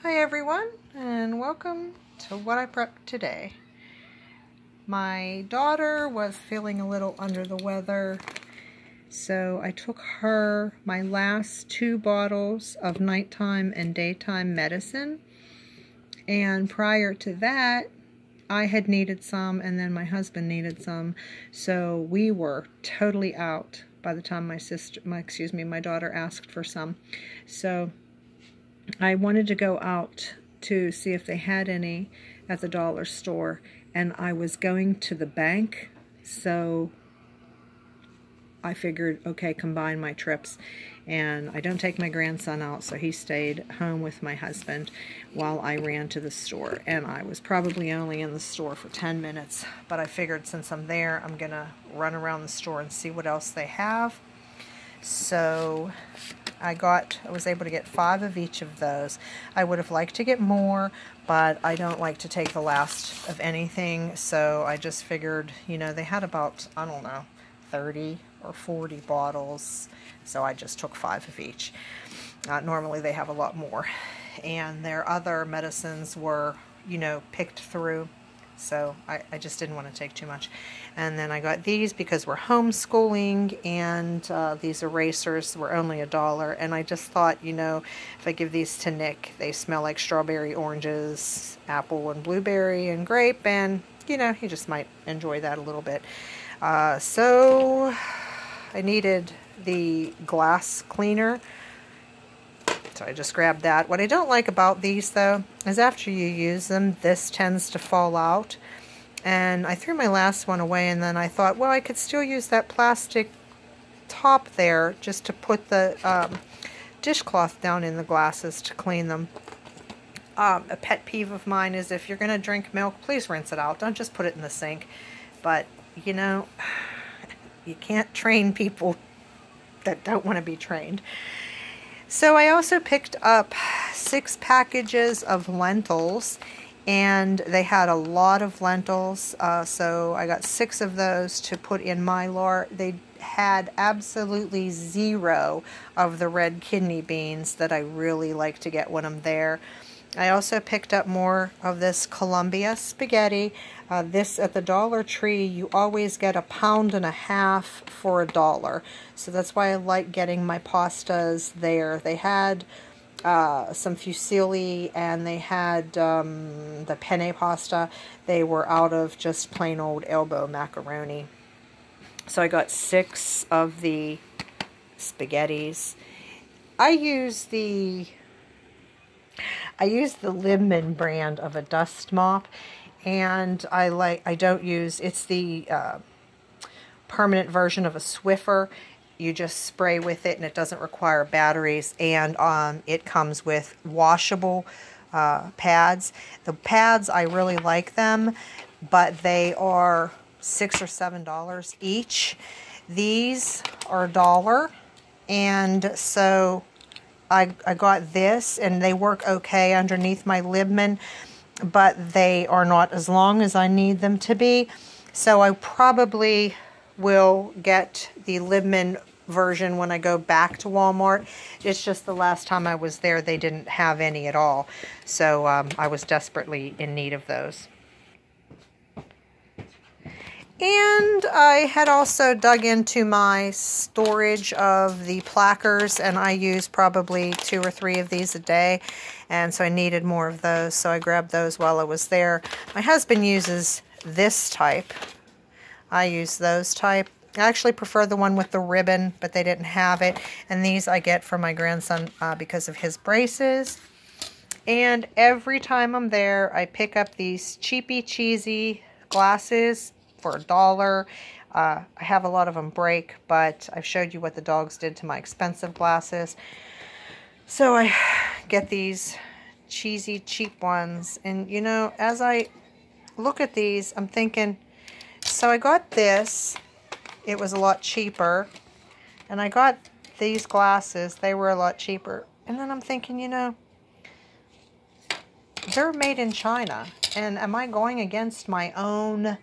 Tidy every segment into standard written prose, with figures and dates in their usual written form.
Hi everyone, and welcome to what I prepped today. My daughter was feeling a little under the weather, so I took her my last 2 bottles of nighttime and daytime medicine, and prior to that I had needed some, and then my husband needed some, so we were totally out by the time my daughter asked for some. So I wanted to go out to see if they had any at the dollar store, and I was going to the bank, so I figured, okay, combine my trips. And I don't take my grandson out, so he stayed home with my husband while I ran to the store. And I was probably only in the store for 10 minutes, but I figured since I'm there, I'm gonna run around the store and see what else they have. So I was able to get 5 of each of those. I would have liked to get more, but I don't like to take the last of anything, so I just figured, they had about, I don't know, 30 or 40 bottles, so I just took 5 of each. Normally they have a lot more, and their other medicines were, picked through, so I just didn't want to take too much. And then I got these because we're homeschooling, and these erasers were only $1. And I just thought, if I give these to Nick, they smell like strawberry, oranges, apple, and blueberry, and grape, and, he just might enjoy that a little bit. So I needed the glass cleaner, so I just grabbed that. What I don't like about these, though, is after you use them, this tends to fall out. And I threw my last one away, and then I thought, well, I could still use that plastic top there just to put the dishcloth down in the glasses to clean them. A pet peeve of mine is if you're going to drink milk, please rinse it out. Don't just put it in the sink. But, you can't train people that don't want to be trained. So I also picked up 6 packages of lentils, and they had a lot of lentils, so I got 6 of those to put in my lard. They had absolutely 0 of the red kidney beans that I really like to get when I'm there. I also picked up more of this Columbia spaghetti. This at the Dollar Tree, you always get 1.5 pounds for $1. So that's why I like getting my pastas there. They had some fusilli, and they had the penne pasta. They were out of just plain old elbow macaroni. So I got 6 of the spaghettis. I use the Libman brand of a dust mop, and it's the permanent version of a Swiffer. You just spray with it, and it doesn't require batteries, and it comes with washable pads. The pads, I really like them, but they are $6 or $7 each. These are $1, and so I got this, and they work okay underneath my Libman, but they are not as long as I need them to be. So I probably will get the Libman version when I go back to Walmart. It's just the last time I was there, they didn't have any at all. So I was desperately in need of those. And I had also dug into my storage of the plackers, and I use probably 2 or 3 of these a day, and so I needed more of those, so I grabbed those while I was there. My husband uses this type. I use those type. I actually prefer the one with the ribbon, but they didn't have it, and these I get for my grandson because of his braces. And every time I'm there, I pick up these cheapy cheesy glasses for $1. I have a lot of them break, but I've showed you what the dogs did to my expensive glasses. So I get these cheesy, cheap ones. And, as I look at these, I'm thinking, so I got this. It was a lot cheaper. And I got these glasses. They were a lot cheaper. And then I'm thinking, they're made in China. And am I going against my own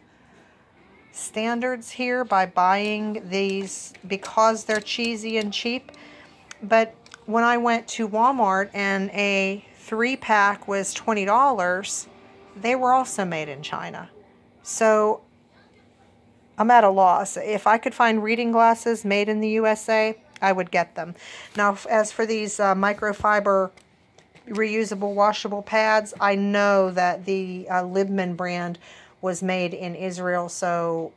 standards here by buying these because they're cheesy and cheap? But when I went to Walmart and a 3-pack was $20, they were also made in China. So I'm at a loss. If I could find reading glasses made in the USA, I would get them. Now, as for these microfiber reusable washable pads, I know that the Libman brand was made in Israel, so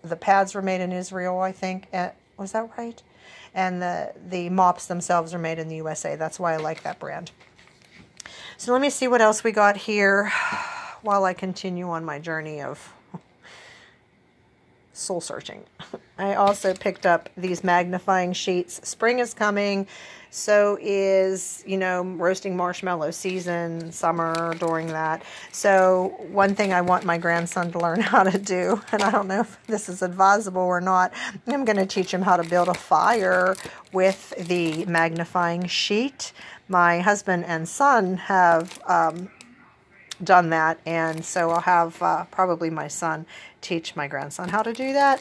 the pads were made in Israel, I think. Was that right? And the mops themselves are made in the USA. That's why I like that brand. So let me see what else we got here while I continue on my journey of soul searching. I also picked up these magnifying sheets. Spring is coming. So is, you know, roasting marshmallow season, summer, during that. So one thing I want my grandson to learn how to do, and I don't know if this is advisable or not, I'm going to teach him how to build a fire with the magnifying sheet. My husband and son have done that, and so I'll have probably my son teach my grandson how to do that.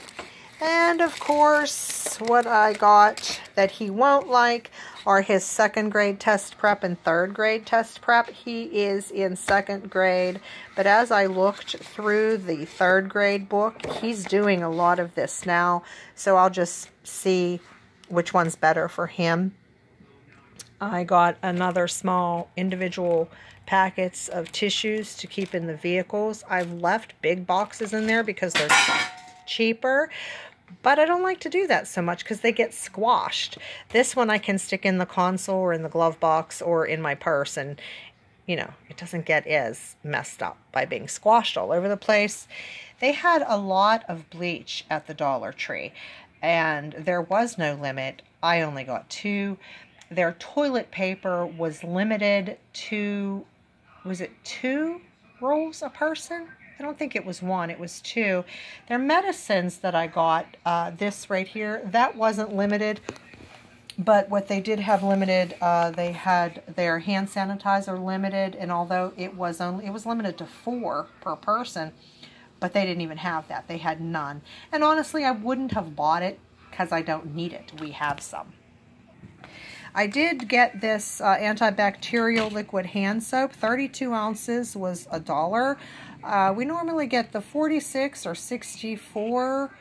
And of course, what I got that he won't like are his 2nd grade test prep and 3rd grade test prep. He is in 2nd grade, but as I looked through the 3rd grade book, he's doing a lot of this now, so I'll just see which one's better for him. I got another small individual packets of tissues to keep in the vehicles. I've left big boxes in there because they're cheaper, but I don't like to do that so much because they get squashed. This one I can stick in the console or in the glove box or in my purse, and you know, it doesn't get as messed up by being squashed all over the place. They had a lot of bleach at the Dollar Tree, and there was no limit. I only got 2. Their toilet paper was limited to, was it 2 rolls a person? I don't think it was 1, it was 2. Their medicines that I got, this right here, that wasn't limited. But what they did have limited, they had their hand sanitizer limited, and although it was limited to 4 per person, but they didn't even have that. They had none. And honestly, I wouldn't have bought it because I don't need it. We have some. I did get this antibacterial liquid hand soap. 32 ounces was $1. We normally get the 46 or 64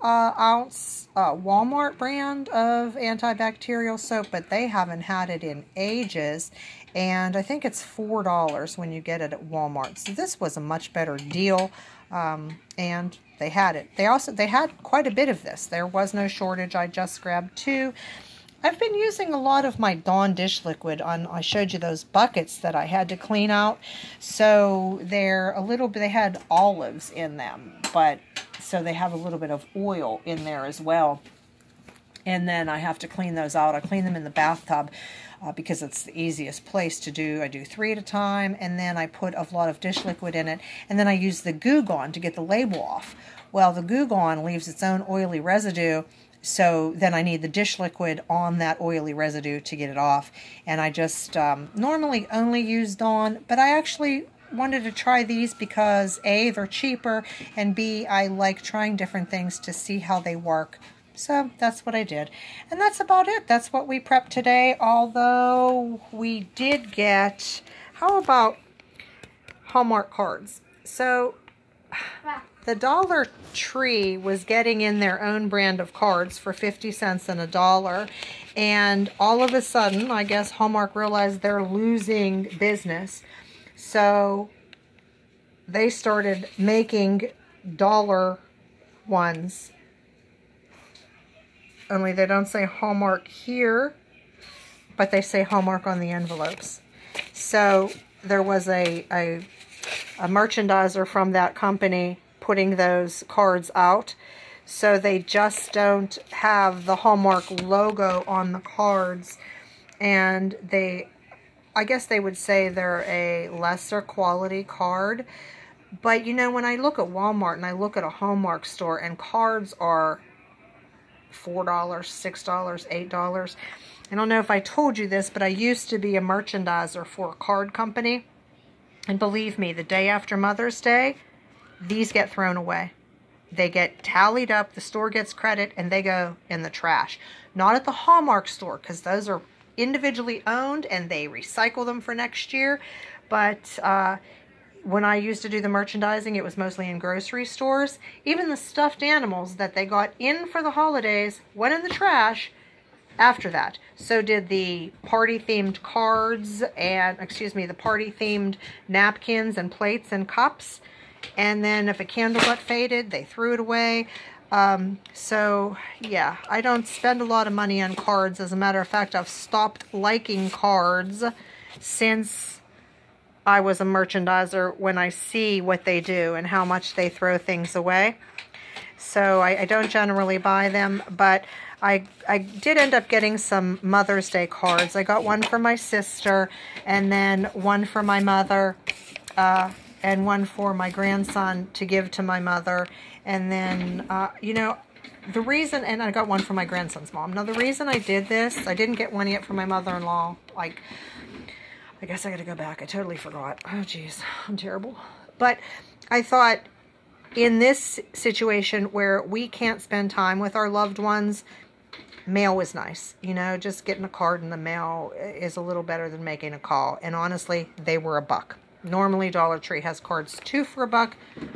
ounce Walmart brand of antibacterial soap, but they haven't had it in ages, and I think it's $4 when you get it at Walmart. So this was a much better deal, and they had it. They had quite a bit of this. There was no shortage. I just grabbed 2. I've been using a lot of my Dawn dish liquid on, I showed you those buckets that I had to clean out. So they're a little bit, they had olives in them, but so they have a little bit of oil in there as well. And then I have to clean those out. I clean them in the bathtub because it's the easiest place to do. I do 3 at a time, and then I put a lot of dish liquid in it, and then I use the Goo Gone to get the label off. Well, the Goo Gone leaves its own oily residue, so then I need the dish liquid on that oily residue to get it off. And I just normally only use Dawn, but I actually wanted to try these because A, they're cheaper, and B, I like trying different things to see how they work. So that's what I did. And that's about it. That's what we prepped today, although we did get, how about Hallmark Cards? So the Dollar Tree was getting in their own brand of cards for 50 cents and $1. And all of a sudden, I guess Hallmark realized they're losing business. So they started making dollar ones. Only they don't say Hallmark here, but they say Hallmark on the envelopes. So there was a merchandiser from that company putting those cards out, so they just don't have the Hallmark logo on the cards, and I guess they would say they're a lesser quality card. But you know, when I look at Walmart and I look at a Hallmark store and cards are $4, $6, $8. I don't know if I told you this, but I used to be a merchandiser for a card company, and believe me, the day after Mother's Day, these get thrown away. They get tallied up, the store gets credit, and they go in the trash. Not at the Hallmark store, because those are individually owned and they recycle them for next year. But when I used to do the merchandising, it was mostly in grocery stores. Even the stuffed animals that they got in for the holidays went in the trash after that. So did the party-themed cards and, the party-themed napkins and plates and cups. And then if a candle got faded, they threw it away. So yeah, I don't spend a lot of money on cards. As a matter of fact, I've stopped liking cards since I was a merchandiser, when I see what they do and how much they throw things away. So I don't generally buy them, but I did end up getting some Mother's Day cards. I got one for my sister, and then one for my mother, and one for my grandson to give to my mother. And then, you know, the reason, and I got one for my grandson's mom. Now, the reason I did this, I didn't get one yet for my mother-in-law. Like, I guess I got to go back. I totally forgot. Oh, geez, I'm terrible. But I thought, in this situation where we can't spend time with our loved ones, mail was nice. You know, just getting a card in the mail is a little better than making a call. And honestly, they were $1. Normally Dollar Tree has cards 2 for $1,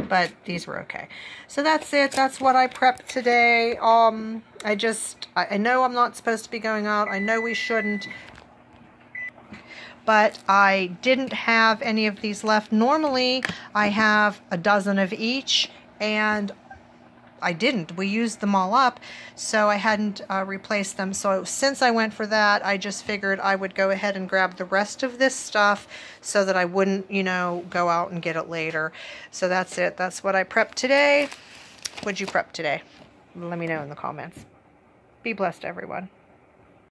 but these were okay. So that's it. That's what I prepped today. I know I'm not supposed to be going out. I know we shouldn't. But I didn't have any of these left. Normally I have a dozen of each, and I didn't. We used them all up, so I hadn't replaced them. So since I went for that, I just figured I would go ahead and grab the rest of this stuff so that I wouldn't, you know, go out and get it later. So that's it. That's what I prepped today. What'd you prep today? Let me know in the comments. Be blessed, everyone.